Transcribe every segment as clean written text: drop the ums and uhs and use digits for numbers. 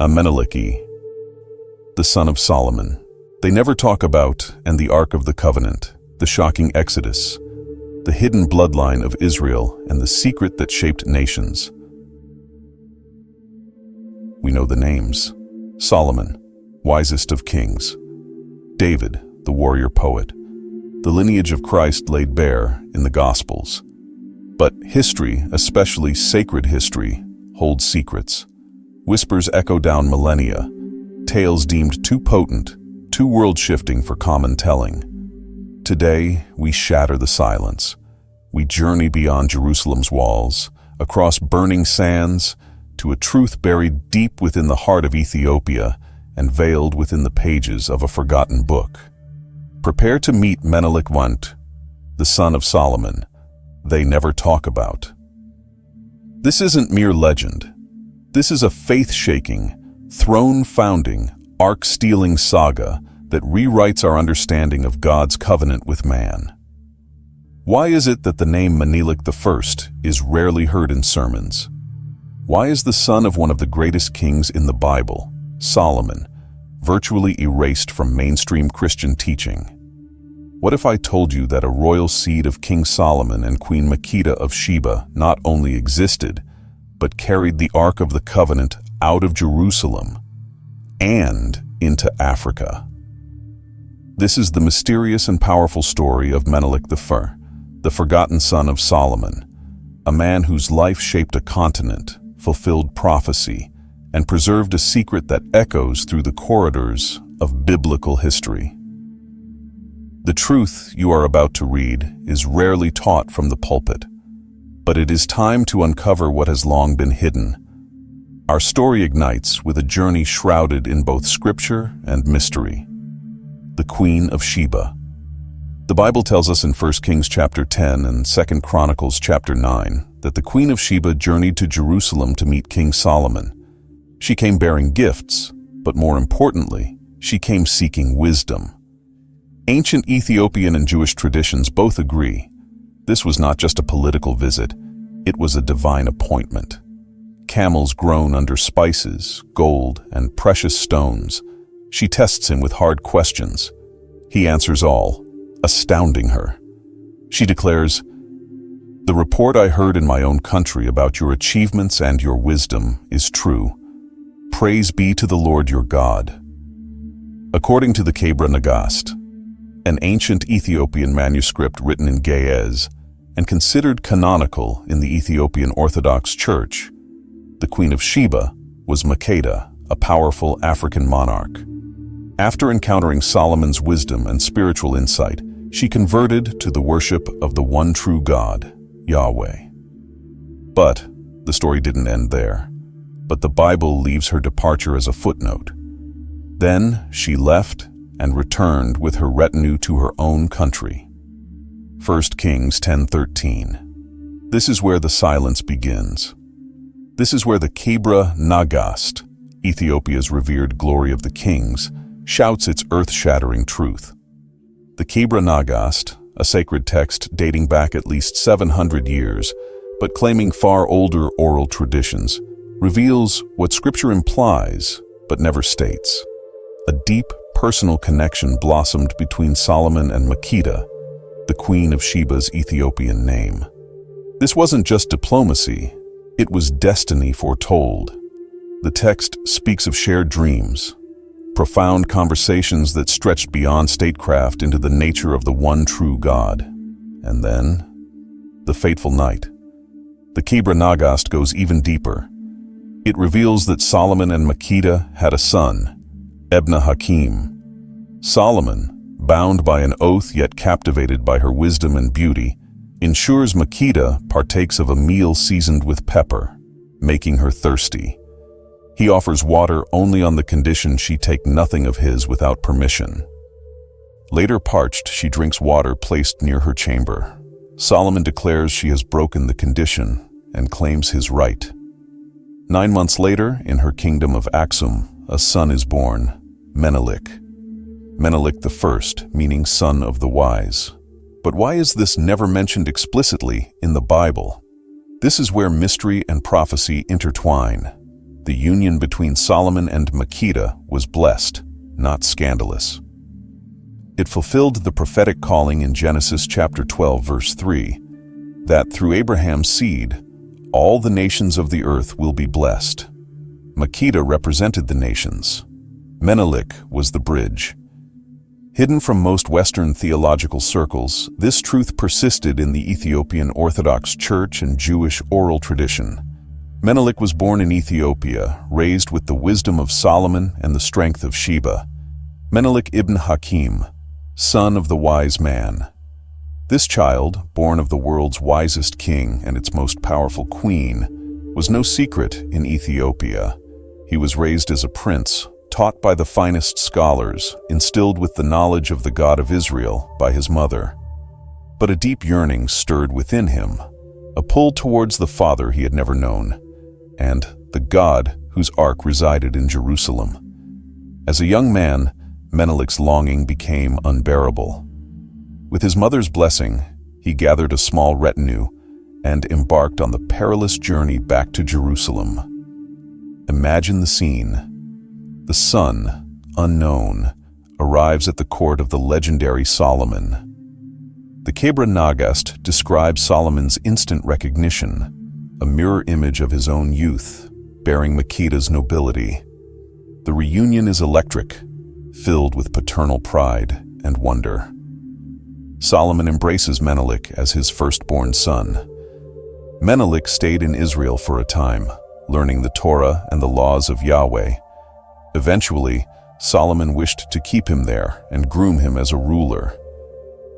Menelik I, the son of Solomon. They never talk about and the Ark of the Covenant, the shocking Exodus, the hidden bloodline of Israel, and the secret that shaped nations. We know the names: Solomon, wisest of kings; David, the warrior poet; the lineage of Christ laid bare in the Gospels. But history, especially sacred history, holds secrets. Whispers echo down millennia, tales deemed too potent, too world-shifting for common telling. Today, we shatter the silence. We journey beyond Jerusalem's walls, across burning sands, to a truth buried deep within the heart of Ethiopia and veiled within the pages of a forgotten book. Prepare to meet Menelik I, the son of Solomon. They never talk about. This isn't mere legend. This is a faith-shaking, throne-founding, ark-stealing saga that rewrites our understanding of God's covenant with man. Why is it that the name Menelik I is rarely heard in sermons? Why is the son of one of the greatest kings in the Bible, Solomon, virtually erased from mainstream Christian teaching? What if I told you that a royal seed of King Solomon and Queen Makeda of Sheba not only existed, but carried the Ark of the Covenant out of Jerusalem and into Africa? This is the mysterious and powerful story of Menelik I, the forgotten son of Solomon, a man whose life shaped a continent, fulfilled prophecy, and preserved a secret that echoes through the corridors of biblical history. The truth you are about to read is rarely taught from the pulpit, but it is time to uncover what has long been hidden. Our story ignites with a journey shrouded in both scripture and mystery. The Queen of Sheba. The Bible tells us in 1 Kings chapter 10 and 2 Chronicles chapter 9 that the Queen of Sheba journeyed to Jerusalem to meet King Solomon. She came bearing gifts, but more importantly, she came seeking wisdom. Ancient Ethiopian and Jewish traditions both agree. This was not just a political visit, it was a divine appointment. Camels grown under spices, gold, and precious stones. She tests him with hard questions. He answers all, astounding her. She declares, "The report I heard in my own country about your achievements and your wisdom is true. Praise be to the Lord your God." According to the Kebra Nagast, an ancient Ethiopian manuscript written in Ge'ez and considered canonical in the Ethiopian Orthodox Church, the Queen of Sheba was Makeda, a powerful African monarch. After encountering Solomon's wisdom and spiritual insight, she converted to the worship of the one true God, Yahweh. But the story didn't end there. But the Bible leaves her departure as a footnote. Then she left and returned with her retinue to her own country. 1 Kings 10:13. This is where the silence begins. This is where the Kebra Nagast, Ethiopia's revered glory of the kings, shouts its earth-shattering truth. The Kebra Nagast, a sacred text dating back at least 700 years, but claiming far older oral traditions, reveals what Scripture implies but never states. A deep, personal connection blossomed between Solomon and Makeda, the Queen of Sheba's Ethiopian name. This wasn't just diplomacy, it was destiny foretold. The text speaks of shared dreams, profound conversations that stretched beyond statecraft into the nature of the one true God. And then, the fateful night. The Kebra Nagast goes even deeper. It reveals that Solomon and Makeda had a son, Ebna Hakim. Solomon, bound by an oath yet captivated by her wisdom and beauty, ensures Makeda partakes of a meal seasoned with pepper, making her thirsty. He offers water only on the condition she take nothing of his without permission. Later parched, she drinks water placed near her chamber. Solomon declares she has broken the condition and claims his right. 9 months later, in her kingdom of Aksum, a son is born, Menelik. Menelik I, meaning son of the wise. But why is this never mentioned explicitly in the Bible? This is where mystery and prophecy intertwine. The union between Solomon and Makeda was blessed, not scandalous. It fulfilled the prophetic calling in Genesis chapter 12, verse 3, that through Abraham's seed, all the nations of the earth will be blessed. Makeda represented the nations. Menelik was the bridge. Hidden from most Western theological circles, this truth persisted in the Ethiopian Orthodox Church and Jewish oral tradition. Menelik was born in Ethiopia, raised with the wisdom of Solomon and the strength of Sheba. Menelik ibn Hakim, son of the wise man. This child, born of the world's wisest king and its most powerful queen, was no secret in Ethiopia. He was raised as a prince, taught by the finest scholars, instilled with the knowledge of the God of Israel by his mother. But a deep yearning stirred within him, a pull towards the Father he had never known, and the God whose ark resided in Jerusalem. As a young man, Menelik's longing became unbearable. With his mother's blessing, he gathered a small retinue and embarked on the perilous journey back to Jerusalem. Imagine the scene. The son, unknown, arrives at the court of the legendary Solomon. The Kebra Nagast describes Solomon's instant recognition, a mirror image of his own youth, bearing Makeda's nobility. The reunion is electric, filled with paternal pride and wonder. Solomon embraces Menelik as his firstborn son. Menelik stayed in Israel for a time, learning the Torah and the laws of Yahweh. Eventually, Solomon wished to keep him there and groom him as a ruler.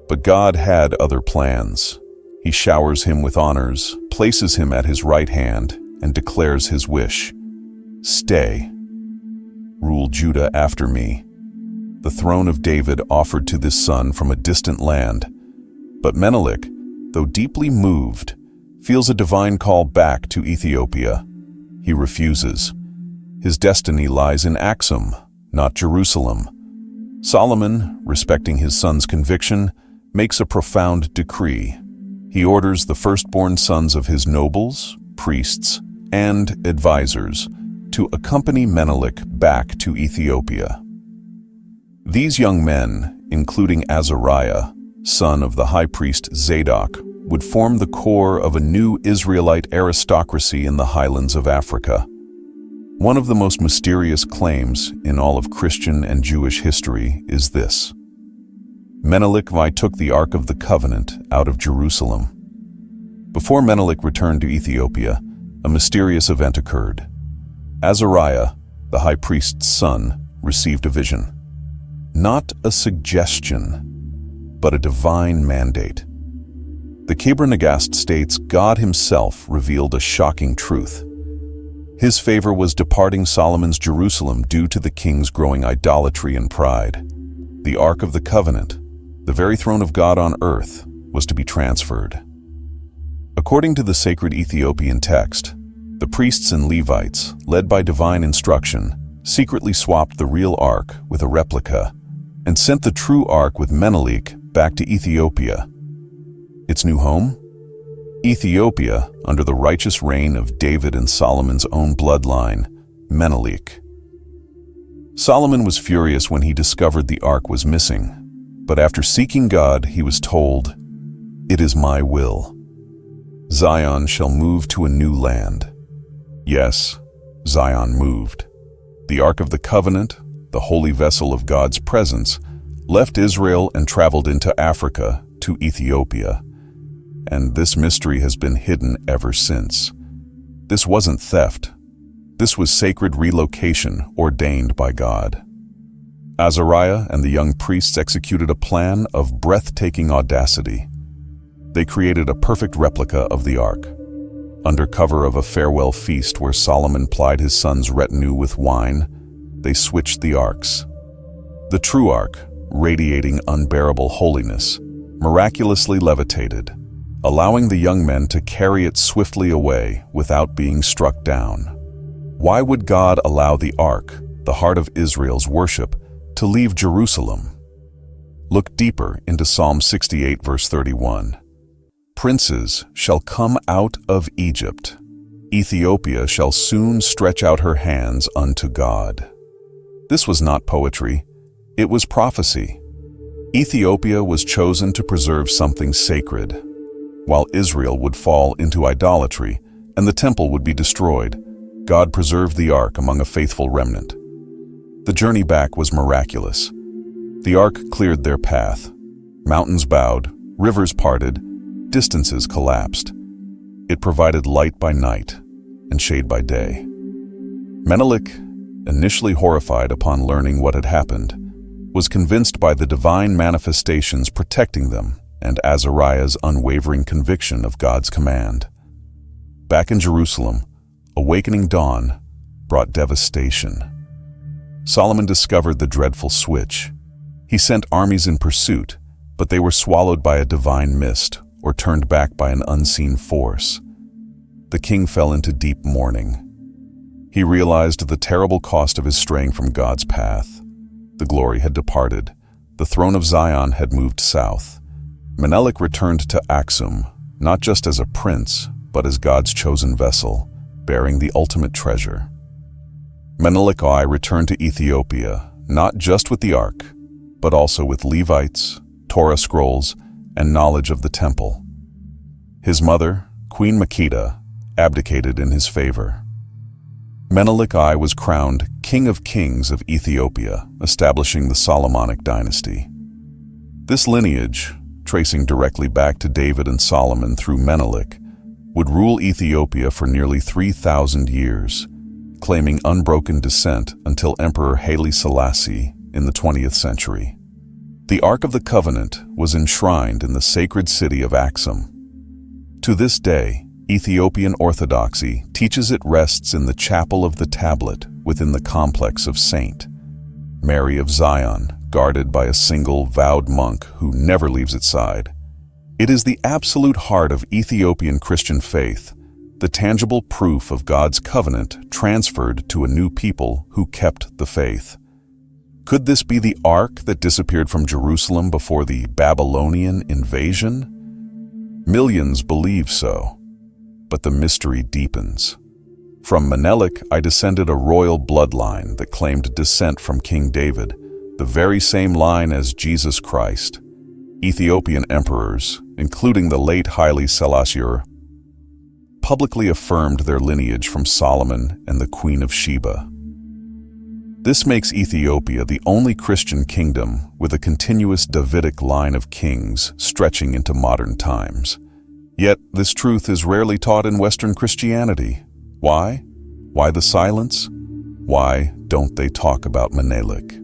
But God had other plans. He showers him with honors, places him at his right hand, and declares his wish. Stay. Rule Judah after me. The throne of David offered to this son from a distant land. But Menelik, though deeply moved, feels a divine call back to Ethiopia. He refuses. His destiny lies in Aksum, not Jerusalem. Solomon, respecting his son's conviction, makes a profound decree. He orders the firstborn sons of his nobles, priests, and advisors to accompany Menelik back to Ethiopia. These young men, including Azariah, son of the high priest Zadok, would form the core of a new Israelite aristocracy in the highlands of Africa. One of the most mysterious claims in all of Christian and Jewish history is this: Menelik I took the Ark of the Covenant out of Jerusalem. Before Menelik returned to Ethiopia, a mysterious event occurred. Azariah, the high priest's son, received a vision. Not a suggestion, but a divine mandate. The Kebra Nagast states God himself revealed a shocking truth. His favor was departing Solomon's Jerusalem due to the king's growing idolatry and pride. The Ark of the Covenant, the very throne of God on earth, was to be transferred. According to the sacred Ethiopian text, the priests and Levites, led by divine instruction, secretly swapped the real ark with a replica and sent the true ark with Menelik back to Ethiopia. Its new home? Ethiopia, under the righteous reign of David and Solomon's own bloodline, Menelik. Solomon was furious when he discovered the ark was missing, but after seeking God, he was told, "It is my will. Zion shall move to a new land." Yes, Zion moved. The Ark of the Covenant, the holy vessel of God's presence, left Israel and traveled into Africa to Ethiopia. And this mystery has been hidden ever since. This wasn't theft. This was sacred relocation ordained by God. Azariah and the young priests executed a plan of breathtaking audacity. They created a perfect replica of the ark. Under cover of a farewell feast where Solomon plied his son's retinue with wine, they switched the arks. The true ark, radiating unbearable holiness, miraculously levitated, allowing the young men to carry it swiftly away without being struck down. Why would God allow the ark, the heart of Israel's worship, to leave Jerusalem? Look deeper into Psalm 68, verse 31. Princes shall come out of Egypt. Ethiopia shall soon stretch out her hands unto God. This was not poetry, it was prophecy. Ethiopia was chosen to preserve something sacred. While Israel would fall into idolatry and the temple would be destroyed, God preserved the ark among a faithful remnant. The journey back was miraculous. The ark cleared their path. Mountains bowed, rivers parted, distances collapsed. It provided light by night and shade by day. Menelik, initially horrified upon learning what had happened, was convinced by the divine manifestations protecting them and Azariah's unwavering conviction of God's command. Back in Jerusalem, awakening dawn brought devastation. Solomon discovered the dreadful switch. He sent armies in pursuit, but they were swallowed by a divine mist or turned back by an unseen force. The king fell into deep mourning. He realized the terrible cost of his straying from God's path. The glory had departed. The throne of Zion had moved south. Menelik returned to Aksum, not just as a prince, but as God's chosen vessel, bearing the ultimate treasure. Menelik I returned to Ethiopia, not just with the ark, but also with Levites, Torah scrolls, and knowledge of the temple. His mother, Queen Makeda, abdicated in his favor. Menelik I was crowned King of Kings of Ethiopia, establishing the Solomonic dynasty. This lineage, tracing directly back to David and Solomon through Menelik, would rule Ethiopia for nearly 3,000 years, claiming unbroken descent until Emperor Haile Selassie in the 20th century. The Ark of the Covenant was enshrined in the sacred city of Aksum. To this day, Ethiopian Orthodoxy teaches it rests in the Chapel of the Tablet within the complex of Saint Mary of Zion, guarded by a single vowed monk who never leaves its side. It is the absolute heart of Ethiopian Christian faith, the tangible proof of God's covenant transferred to a new people who kept the faith. Could this be the ark that disappeared from Jerusalem before the Babylonian invasion? Millions believe so, but the mystery deepens. From Menelik I descended a royal bloodline that claimed descent from King David, the very same line as Jesus Christ. Ethiopian emperors, including the late Haile Selassie, publicly affirmed their lineage from Solomon and the Queen of Sheba. This makes Ethiopia the only Christian kingdom with a continuous Davidic line of kings stretching into modern times. Yet this truth is rarely taught in Western Christianity. Why? Why the silence? Why don't they talk about Menelik?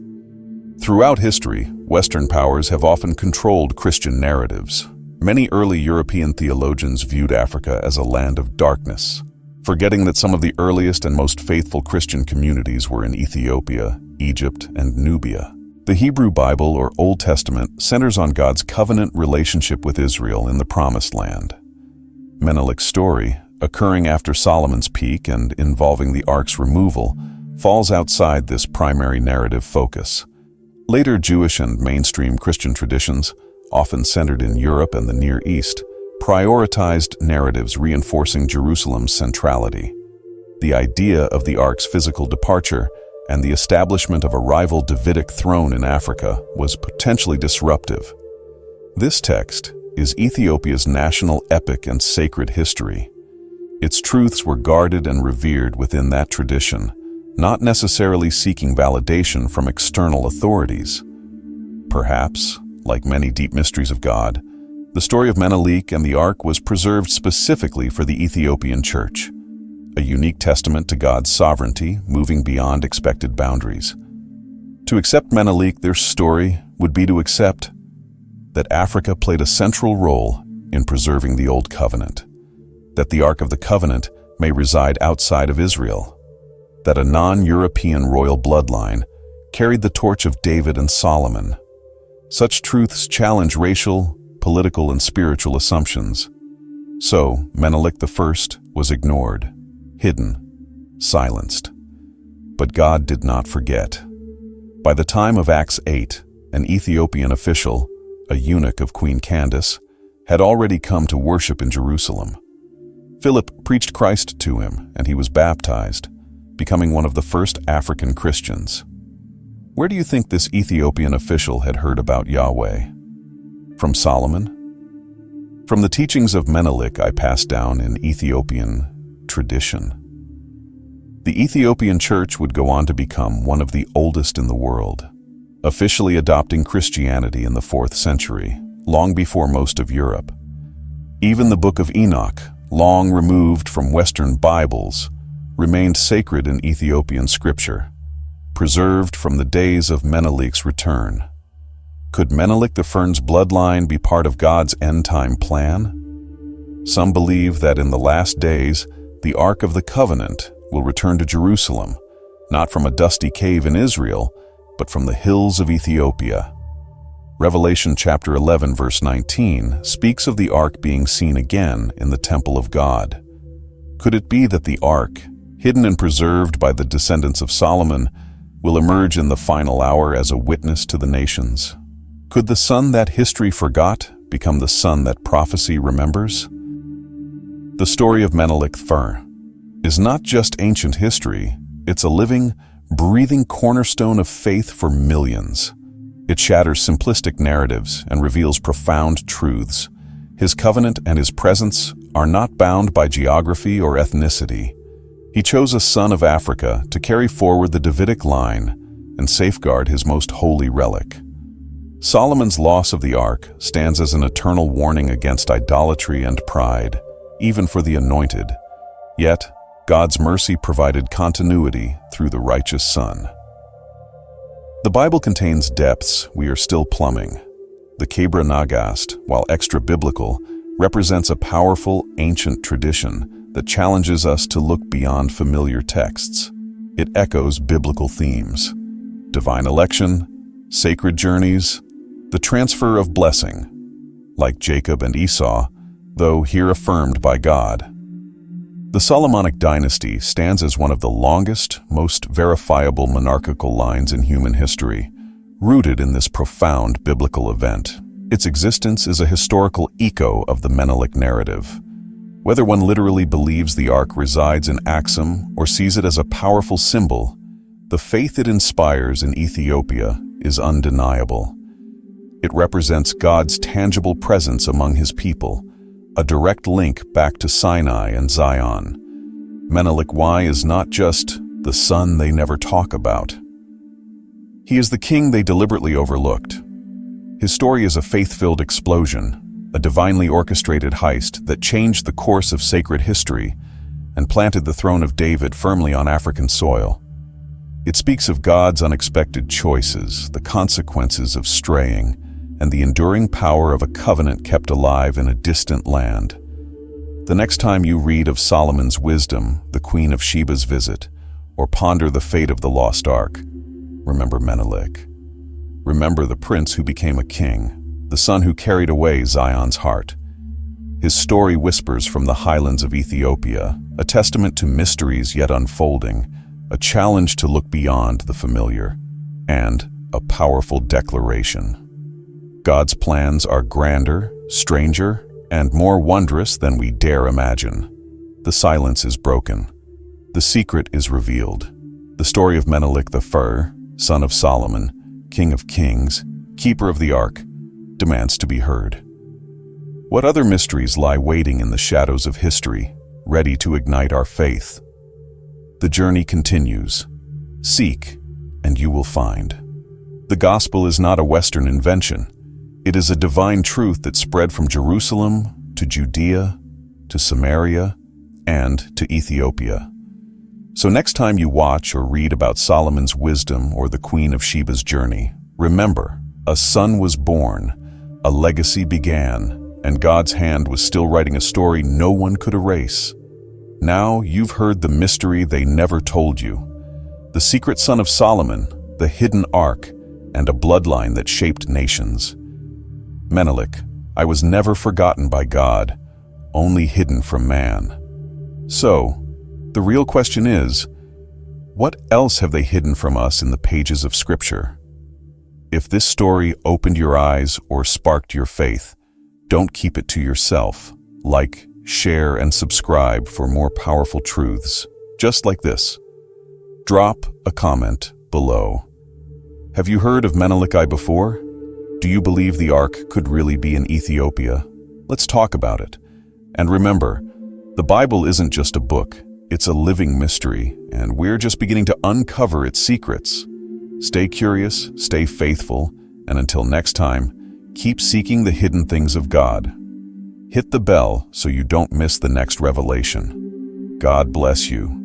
Throughout history, Western powers have often controlled Christian narratives. Many early European theologians viewed Africa as a land of darkness, forgetting that some of the earliest and most faithful Christian communities were in Ethiopia, Egypt, and Nubia. The Hebrew Bible, or Old Testament, centers on God's covenant relationship with Israel in the Promised Land. Menelik's story, occurring after Solomon's peak and involving the ark's removal, falls outside this primary narrative focus. Later Jewish and mainstream Christian traditions, often centered in Europe and the Near East, prioritized narratives reinforcing Jerusalem's centrality. The idea of the ark's physical departure and the establishment of a rival Davidic throne in Africa was potentially disruptive. This text is Ethiopia's national epic and sacred history. Its truths were guarded and revered within that tradition, not necessarily seeking validation from external authorities. Perhaps, like many deep mysteries of God, the story of Menelik and the Ark was preserved specifically for the Ethiopian Church, a unique testament to God's sovereignty moving beyond expected boundaries. To accept Menelik, their story, would be to accept that Africa played a central role in preserving the Old Covenant, that the Ark of the Covenant may reside outside of Israel, that a non-European royal bloodline carried the torch of David and Solomon. Such truths challenge racial, political, and spiritual assumptions. So, Menelik I was ignored, hidden, silenced. But God did not forget. By the time of Acts 8, an Ethiopian official, a eunuch of Queen Candace, had already come to worship in Jerusalem. Philip preached Christ to him, and he was baptized, becoming one of the first African Christians. Where do you think this Ethiopian official had heard about Yahweh? From Solomon? From the teachings of Menelik I passed down in Ethiopian tradition. The Ethiopian church would go on to become one of the oldest in the world, officially adopting Christianity in the 4th century, long before most of Europe. Even the Book of Enoch, long removed from Western Bibles, remained sacred in Ethiopian scripture, preserved from the days of Menelik's return. Could Menelik I's bloodline be part of God's end-time plan? Some believe that in the last days, the Ark of the Covenant will return to Jerusalem, not from a dusty cave in Israel, but from the hills of Ethiopia. Revelation chapter 11 verse 19 speaks of the Ark being seen again in the temple of God. Could it be that the Ark, hidden and preserved by the descendants of Solomon, will emerge in the final hour as a witness to the nations? Could the son that history forgot become the son that prophecy remembers? The story of Menelik I is not just ancient history, it's a living, breathing cornerstone of faith for millions. It shatters simplistic narratives and reveals profound truths. His covenant and his presence are not bound by geography or ethnicity. He chose a son of Africa to carry forward the Davidic line and safeguard his most holy relic. Solomon's loss of the Ark stands as an eternal warning against idolatry and pride, even for the anointed. Yet, God's mercy provided continuity through the righteous Son. The Bible contains depths we are still plumbing. The Kebra Nagast, while extra-biblical, represents a powerful, ancient tradition that challenges us to look beyond familiar texts. It echoes biblical themes: divine election, sacred journeys, the transfer of blessing, like Jacob and Esau, though here affirmed by God. The Solomonic dynasty stands as one of the longest, most verifiable monarchical lines in human history, rooted in this profound biblical event. Its existence is a historical echo of the Menelik narrative. Whether one literally believes the Ark resides in Axum or sees it as a powerful symbol, the faith it inspires in Ethiopia is undeniable. It represents God's tangible presence among his people, a direct link back to Sinai and Zion. Menelik I is not just the son they never talk about. He is the king they deliberately overlooked. His story is a faith-filled explosion, a divinely orchestrated heist that changed the course of sacred history and planted the throne of David firmly on African soil. It speaks of God's unexpected choices, the consequences of straying, and the enduring power of a covenant kept alive in a distant land. The next time you read of Solomon's wisdom, the Queen of Sheba's visit, or ponder the fate of the lost Ark, remember Menelik. Remember the prince who became a king, the son who carried away Zion's heart. His story whispers from the highlands of Ethiopia, a testament to mysteries yet unfolding, a challenge to look beyond the familiar, and a powerful declaration. God's plans are grander, stranger, and more wondrous than we dare imagine. The silence is broken. The secret is revealed. The story of Menelik I, son of Solomon, king of kings, keeper of the Ark, demands to be heard. What other mysteries lie waiting in the shadows of history, ready to ignite our faith? The journey continues. Seek, and you will find. The gospel is not a Western invention. It is a divine truth that spread from Jerusalem to Judea, to Samaria, and to Ethiopia. So next time you watch or read about Solomon's wisdom or the Queen of Sheba's journey, remember, a son was born, a legacy began, and God's hand was still writing a story no one could erase. Now you've heard the mystery they never told you. The secret son of Solomon, the hidden Ark, and a bloodline that shaped nations. Menelik, I was never forgotten by God, only hidden from man. So, the real question is, what else have they hidden from us in the pages of Scripture? If this story opened your eyes or sparked your faith, don't keep it to yourself. Like, share, and subscribe for more powerful truths, just like this. Drop a comment below. Have you heard of Menelik I before? Do you believe the Ark could really be in Ethiopia? Let's talk about it. And remember, the Bible isn't just a book, it's a living mystery, and we're just beginning to uncover its secrets. Stay curious, stay faithful, and until next time, keep seeking the hidden things of God. Hit the bell so you don't miss the next revelation. God bless you.